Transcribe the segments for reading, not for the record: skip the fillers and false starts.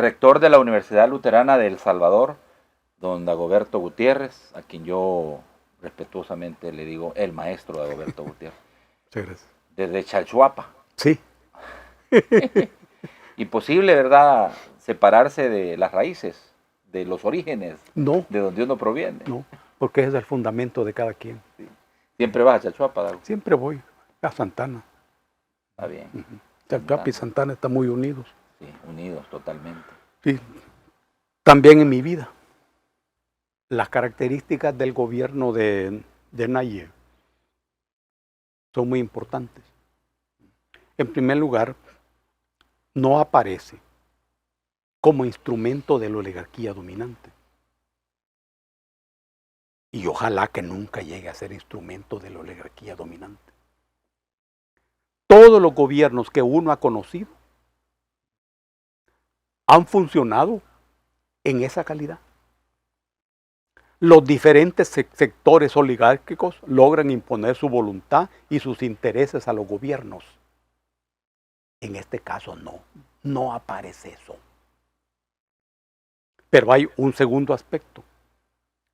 rector de la Universidad Luterana de El Salvador, don Dagoberto Gutiérrez, a quien yo respetuosamente le digo el maestro Dagoberto Gutiérrez. Muchas gracias. Desde Chalchuapa. Sí. Imposible, ¿verdad?, separarse de las raíces, de los orígenes, No, de donde uno proviene. no, porque ese es el fundamento de cada quien. Sí. Siempre vas a Chalchuapa, Dago. Siempre voy a Santana. Está bien. Chalchuapa y Santana están muy unidos. Sí, unidos totalmente. Sí. También en mi vida, las características del gobierno de Nayib son muy importantes. En primer lugar, no aparece como instrumento de la oligarquía dominante. Y ojalá que nunca llegue a ser instrumento de la oligarquía dominante. Todos los gobiernos que uno ha conocido han funcionado en esa calidad. Los diferentes sectores oligárquicos logran imponer su voluntad y sus intereses a los gobiernos. En este caso no aparece eso. Pero hay un segundo aspecto.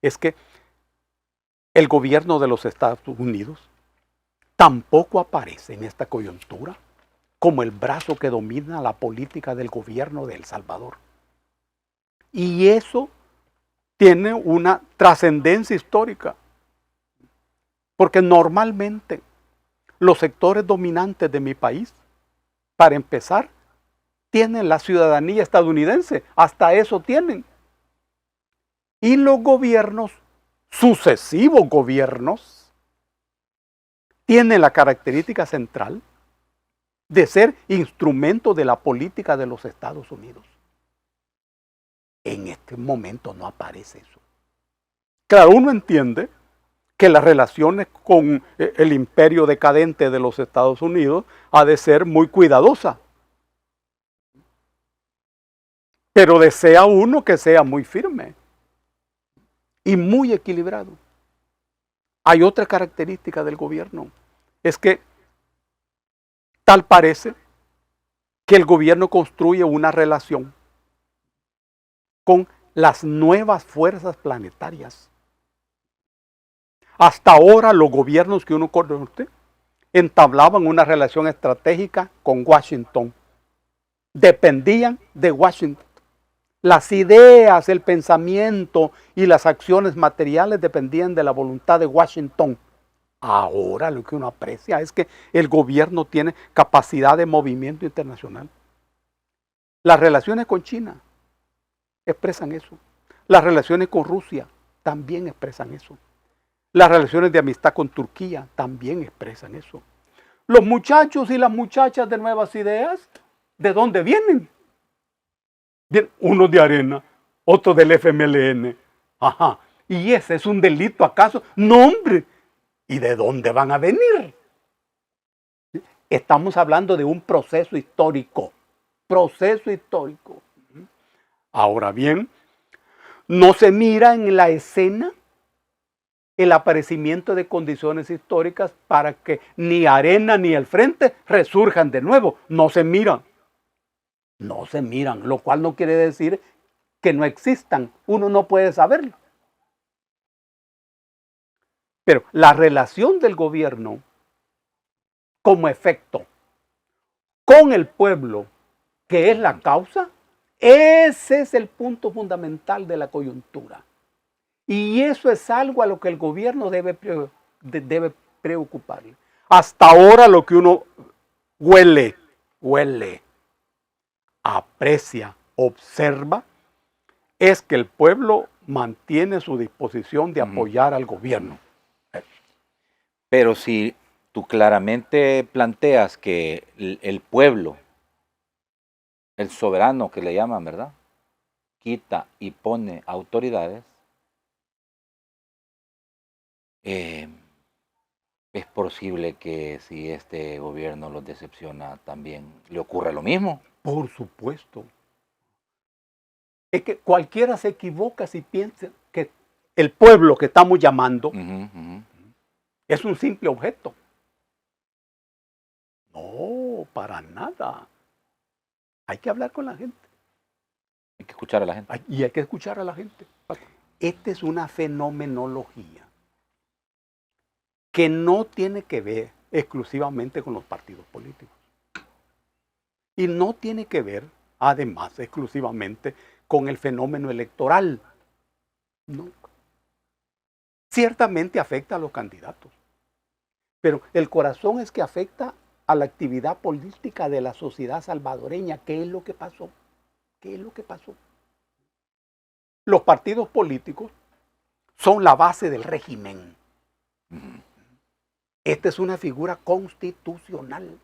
Es que el gobierno de los Estados Unidos tampoco aparece en esta coyuntura como el brazo que domina la política del gobierno de El Salvador. Y eso tiene una trascendencia histórica, porque normalmente los sectores dominantes de mi país, para empezar, tienen la ciudadanía estadounidense, hasta eso tienen. Y los gobiernos, sucesivos gobiernos, tienen la característica central de ser instrumento de la política de los Estados Unidos. En este momento no aparece eso. Claro, uno entiende que las relaciones con el imperio decadente de los Estados Unidos ha de ser muy cuidadosa. Pero desea uno que sea muy firme y muy equilibrado. Hay otra característica del gobierno, es que tal parece que el gobierno construye una relación con las nuevas fuerzas planetarias. Hasta ahora los gobiernos que uno conoce entablaban una relación estratégica con Washington. Dependían de Washington. Las ideas, el pensamiento y las acciones materiales dependían de la voluntad de Washington. Ahora lo que uno aprecia es que el gobierno tiene capacidad de movimiento internacional. Las relaciones con China expresan eso. Las relaciones con Rusia también expresan eso. Las relaciones de amistad con Turquía también expresan eso. Los muchachos y las muchachas de Nuevas Ideas, ¿de dónde vienen? Bien, unos de Arena, otros del FMLN. Ajá. ¿Y ese es un delito acaso? No, hombre. ¿Y de dónde van a venir? Estamos hablando de un proceso histórico. Proceso histórico. Ahora bien, no se mira en la escena el aparecimiento de condiciones históricas para que ni Arena ni el Frente resurjan de nuevo. No se miran. No se miran, lo cual no quiere decir que no existan. Uno no puede saberlo. Pero la relación del gobierno como efecto con el pueblo, que es la causa, ese es el punto fundamental de la coyuntura. Y eso es algo a lo que el gobierno debe preocuparle. Hasta ahora lo que uno huele, aprecia, observa, es que el pueblo mantiene su disposición de apoyar al gobierno. Pero si tú claramente planteas que el pueblo, el soberano que le llaman, ¿verdad?, quita y pone autoridades, es posible que si este gobierno los decepciona también le ocurra lo mismo. Por supuesto. Es que cualquiera se equivoca si piensa que el pueblo que estamos llamando es un simple objeto. No, para nada. Hay que hablar con la gente. escuchar a la gente. Y hay que escuchar a la gente. Esta es una fenomenología que no tiene que ver exclusivamente con los partidos políticos. Y no tiene que ver, además, exclusivamente con el fenómeno electoral. No. Ciertamente afecta a los candidatos. Pero el corazón es que afecta a la actividad política de la sociedad salvadoreña. ¿Qué es lo que pasó? ¿Qué es lo que pasó? Los partidos políticos son la base del régimen. Esta es una figura constitucional.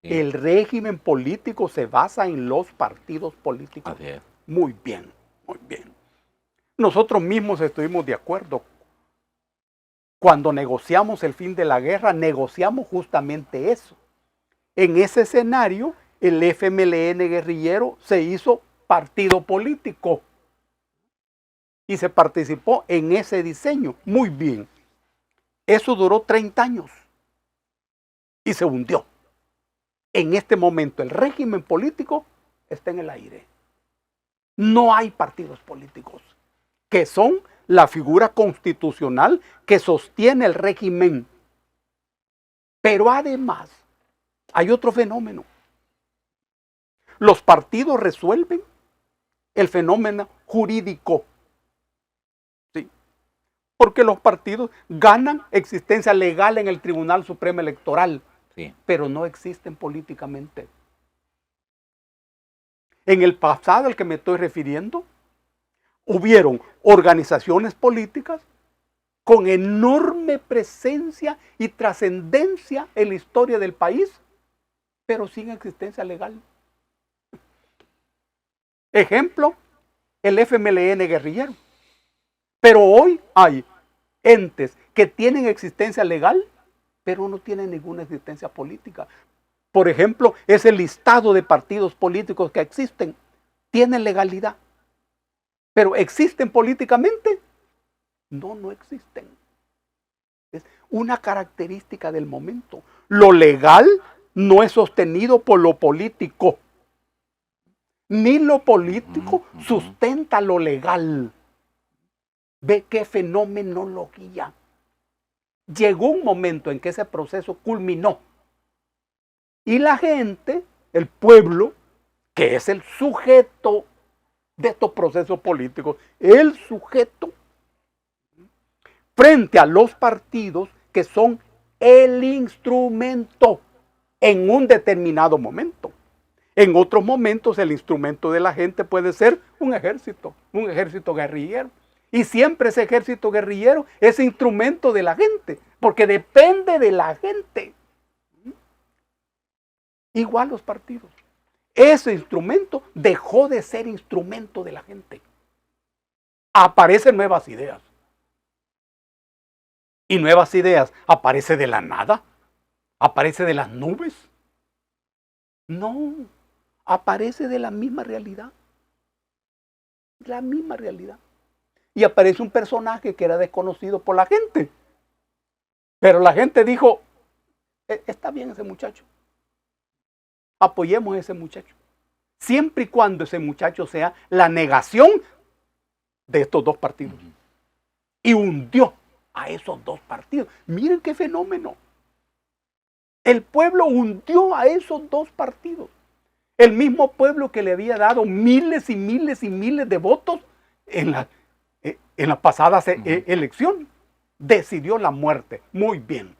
Sí. El régimen político se basa en los partidos políticos. Así es. Muy bien, muy bien. Nosotros mismos estuvimos de acuerdo. Cuando negociamos el fin de la guerra, negociamos justamente eso. En ese escenario, el FMLN guerrillero se hizo partido político y se participó en ese diseño. Muy bien. Eso duró 30 años y se hundió. En este momento el régimen político está en el aire. No hay partidos políticos, que son la figura constitucional que sostiene el régimen. Pero además hay otro fenómeno. Los partidos resuelven el fenómeno jurídico. ¿Sí? Porque los partidos ganan existencia legal en el Tribunal Supremo Electoral, sí, pero no existen políticamente. En el pasado al que me estoy refiriendo, hubieron organizaciones políticas con enorme presencia y trascendencia en la historia del país, pero sin existencia legal. Ejemplo, el FMLN guerrillero. Pero hoy hay entes que tienen existencia legal, pero no tienen ninguna existencia política. Por ejemplo, ese listado de partidos políticos que existen, tienen legalidad. ¿Pero existen políticamente? No, no existen. Es una característica del momento. Lo legal no es sostenido por lo político. Ni lo político sustenta lo legal. Ve qué fenomenología. Llegó un momento en que ese proceso culminó. Y la gente, el pueblo, que es el sujeto de estos procesos políticos, el sujeto, frente a los partidos que son el instrumento en un determinado momento. En otros momentos el instrumento de la gente puede ser un ejército guerrillero. Y siempre ese ejército guerrillero es instrumento de la gente, porque depende de la gente. Igual los partidos. Ese instrumento dejó de ser instrumento de la gente. Aparecen nuevas ideas. Y nuevas ideas aparece de la nada. Aparece de las nubes. No, aparece de la misma realidad. La misma realidad. Y aparece un personaje que era desconocido por la gente. Pero la gente dijo, está bien ese muchacho. Apoyemos a ese muchacho. Siempre y cuando ese muchacho sea la negación de estos dos partidos. Y hundió a esos dos partidos. Miren qué fenómeno. El pueblo hundió a esos dos partidos. El mismo pueblo que le había dado miles y miles y miles de votos en la pasada elección. Decidió la muerte. Muy bien.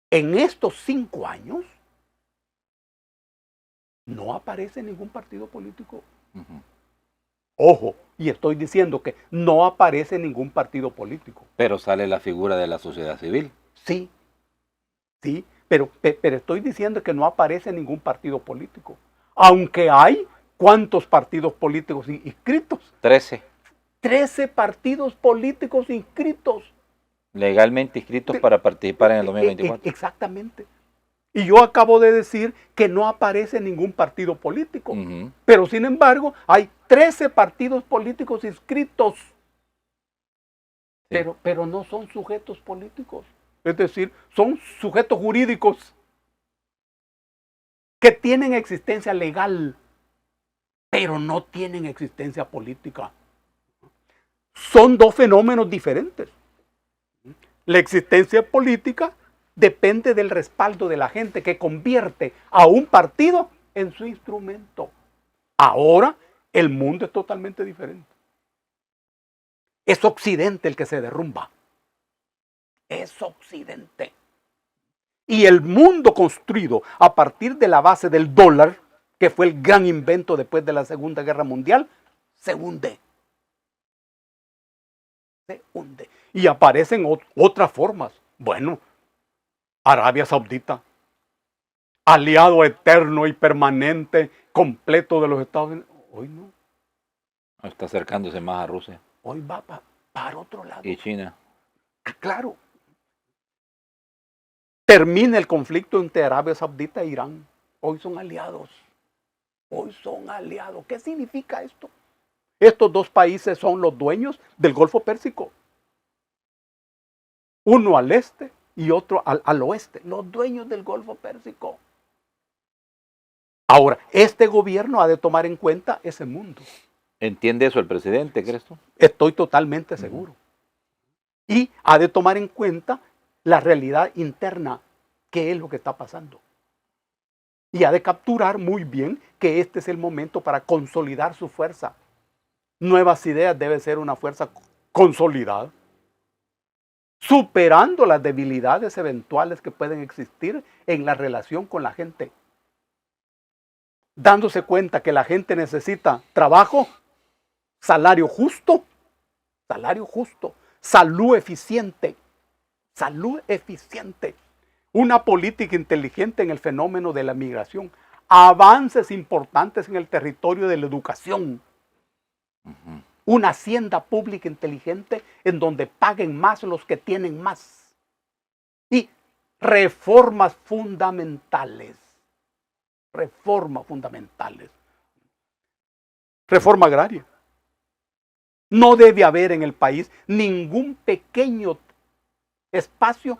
En estos 5 años, no aparece ningún partido político. Ojo, y estoy diciendo que no aparece ningún partido político. Pero sale la figura de la sociedad civil. Sí, sí, pero estoy diciendo que no aparece ningún partido político. Aunque hay, ¿cuántos partidos políticos inscritos? 13. 13 partidos políticos inscritos. Legalmente inscritos para participar en el 2024. Exactamente. Y yo acabo de decir que no aparece ningún partido político. Pero sin embargo, hay 13 partidos políticos inscritos. Sí. Pero no son sujetos políticos. Es decir, son sujetos jurídicos que tienen existencia legal, pero no tienen existencia política. Son dos fenómenos diferentes. La existencia política depende del respaldo de la gente que convierte a un partido en su instrumento. Ahora el mundo es totalmente diferente. Es Occidente el que se derrumba. Es Occidente. Y el mundo construido a partir de la base del dólar, que fue el gran invento después de la Segunda Guerra Mundial, se hunde. Se hunde. Y aparecen otras formas. Bueno, Arabia Saudita, aliado eterno y permanente, completo de los Estados Unidos. Hoy no. Está acercándose más a Rusia. Hoy va para otro lado. Y China. Claro. Termina el conflicto entre Arabia Saudita e Irán. Hoy son aliados. Hoy son aliados. ¿Qué significa esto? Estos dos países son los dueños del Golfo Pérsico. Uno al este y otro al oeste. Los dueños del Golfo Pérsico. Ahora, este gobierno ha de tomar en cuenta ese mundo. ¿Entiende eso el presidente, crees tú? Estoy totalmente seguro. Y ha de tomar en cuenta la realidad interna, qué es lo que está pasando. Y ha de capturar muy bien que este es el momento para consolidar su fuerza. Nuevas Ideas debe ser una fuerza consolidada, superando las debilidades eventuales que pueden existir en la relación con la gente. Dándose cuenta que la gente necesita trabajo, salario justo, salud eficiente, una política inteligente en el fenómeno de la migración, avances importantes en el territorio de la educación, una hacienda pública inteligente en donde paguen más los que tienen más y reformas fundamentales. Reforma agraria. No debe haber en el país ningún pequeño espacio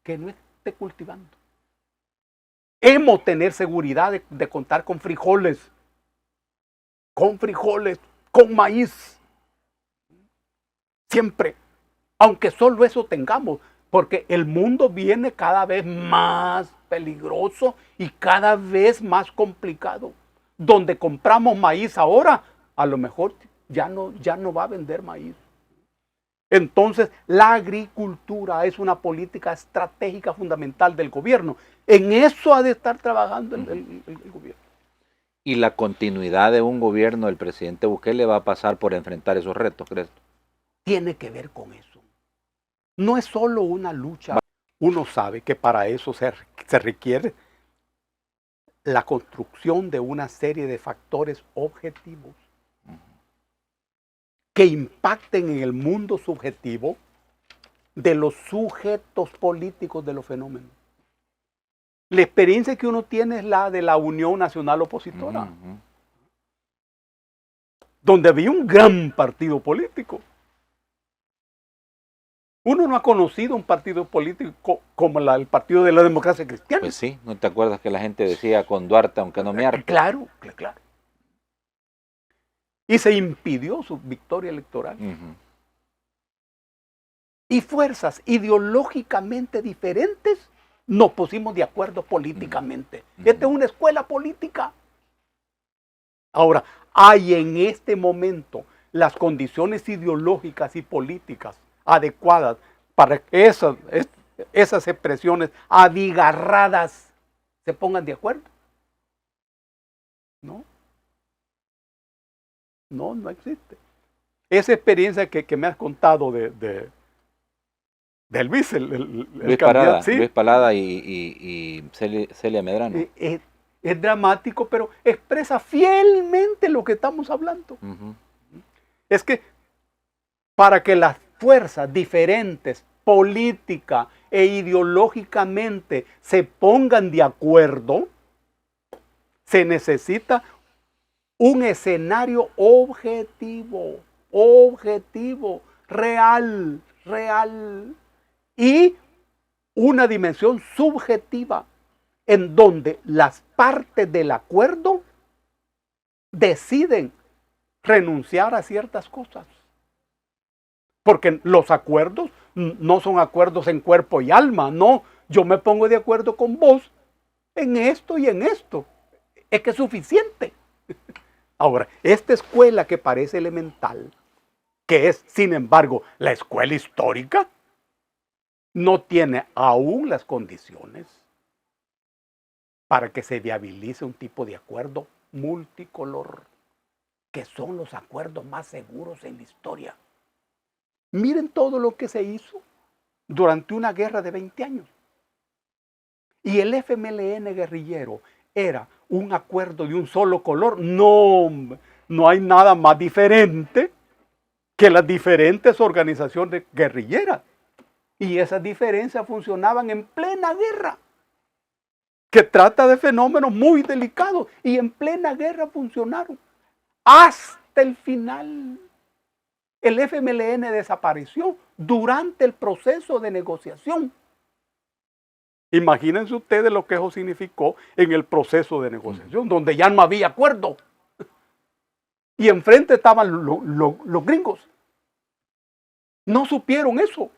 que no esté cultivando. Hemos tener seguridad de contar con frijoles, con maíz. Siempre. Aunque solo eso tengamos, porque el mundo viene cada vez más peligroso y cada vez más complicado. Donde compramos maíz ahora, a lo mejor ya no va a vender maíz. Entonces, la agricultura es una política estratégica fundamental del gobierno. En eso ha de estar trabajando el gobierno. ¿Y la continuidad de un gobierno del presidente Bukele va a pasar por enfrentar esos retos, crees tú? Tiene que ver con eso. No es solo una lucha. Uno sabe que para eso se requiere la construcción de una serie de factores objetivos que impacten en el mundo subjetivo de los sujetos políticos de los fenómenos. La experiencia que uno tiene es la de la Unión Nacional Opositora, donde había un gran partido político. Uno no ha conocido un partido político como el Partido de la Democracia Cristiana. Pues sí, ¿no te acuerdas que la gente decía con Duarte aunque no me arte? Claro. Y se impidió su victoria electoral. Y fuerzas ideológicamente diferentes nos pusimos de acuerdo políticamente. Esta es una escuela política. Ahora, hay en este momento las condiciones ideológicas y políticas adecuadas para que esas expresiones abigarradas se pongan de acuerdo. No existe. Esa experiencia que me has contado de Luis, Luis Parada, ¿sí? Luis Parada y Celia Medrano. Es dramático, pero expresa fielmente lo que estamos hablando. Es que para que las fuerzas diferentes, política e ideológicamente, se pongan de acuerdo, se necesita un escenario objetivo, real, y una dimensión subjetiva en donde las partes del acuerdo deciden renunciar a ciertas cosas. Porque los acuerdos no son acuerdos en cuerpo y alma, no. Yo me pongo de acuerdo con vos en esto y en esto. Es que es suficiente. Ahora, esta escuela que parece elemental, que es, sin embargo, la escuela histórica, no tiene aún las condiciones para que se viabilice un tipo de acuerdo multicolor, que son los acuerdos más seguros en la historia. Miren todo lo que se hizo durante una guerra de 20 años. Y el FMLN guerrillero era un acuerdo de un solo color. No, no hay nada más diferente que las diferentes organizaciones guerrilleras. Y esas diferencias funcionaban en plena guerra, que trata de fenómenos muy delicados, y en plena guerra funcionaron hasta el final. El FMLN desapareció durante el proceso de negociación. Imagínense ustedes lo que eso significó en el proceso de negociación, donde ya no había acuerdo. Y enfrente estaban los gringos. No supieron eso.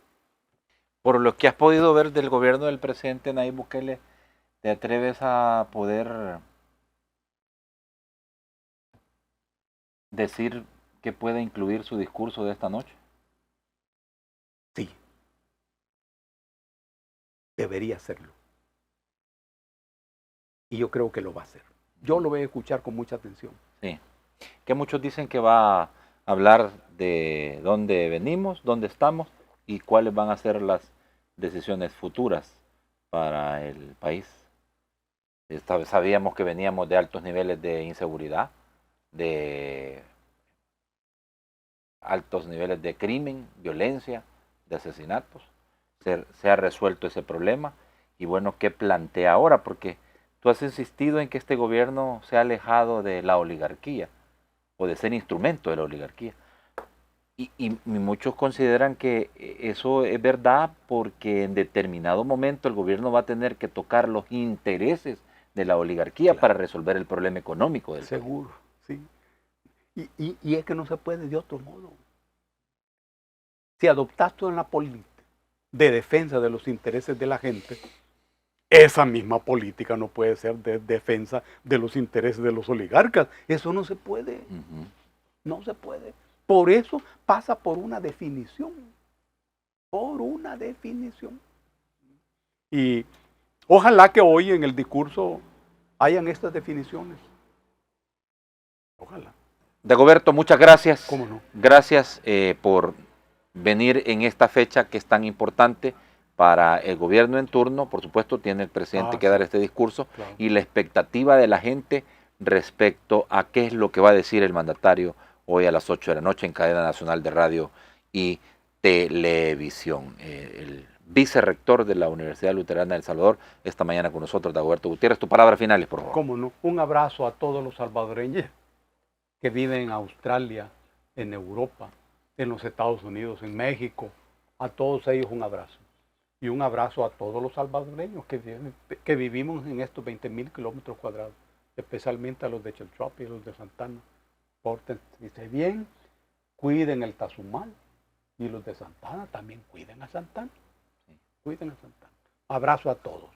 Por lo que has podido ver del gobierno del presidente Nayib Bukele, ¿te atreves a poder decir qué puede incluir su discurso de esta noche? Sí. Debería hacerlo. Y yo creo que lo va a hacer. Yo lo voy a escuchar con mucha atención. Sí. Que muchos dicen que va a hablar de dónde venimos, dónde estamos y cuáles van a ser las decisiones futuras para el país. Sabíamos que veníamos de altos niveles de inseguridad, de altos niveles de crimen, violencia, de asesinatos. Se ha resuelto ese problema y bueno, ¿qué plantea ahora? Porque tú has insistido en que este gobierno se ha alejado de la oligarquía o de ser instrumento de la oligarquía. Y muchos consideran que eso es verdad porque en determinado momento el gobierno va a tener que tocar los intereses de la oligarquía, claro, para resolver el problema económico del país. Seguro, sí. Y es que no se puede de otro modo. Si adoptaste una política de defensa de los intereses de la gente, esa misma política no puede ser de defensa de los intereses de los oligarcas. Eso no se puede. No se puede. Por eso pasa por una definición. Por una definición. Y ojalá que hoy en el discurso hayan estas definiciones. Ojalá. Dagoberto, muchas gracias. ¿Cómo no? Gracias por venir en esta fecha que es tan importante para el gobierno en turno. Por supuesto, tiene el presidente que dar este discurso, claro, y la expectativa de la gente respecto a qué es lo que va a decir el mandatario hoy a las 8 de la noche en cadena nacional de radio y televisión. El vicerrector de la Universidad Luterana de El Salvador, esta mañana con nosotros, Dagoberto Gutiérrez. Tus palabras finales, por favor. Cómo no. Un abrazo a todos los salvadoreños que viven en Australia, en Europa, en los Estados Unidos, en México. A todos ellos un abrazo. Y un abrazo a todos los salvadoreños que vivimos en estos 20,000 kilómetros cuadrados, especialmente a los de Chalchuapa y los de Santana. Pórtense bien, cuiden el Tazumal, y los de Santana también cuiden a Santana. Cuiden a Santana. Abrazo a todos.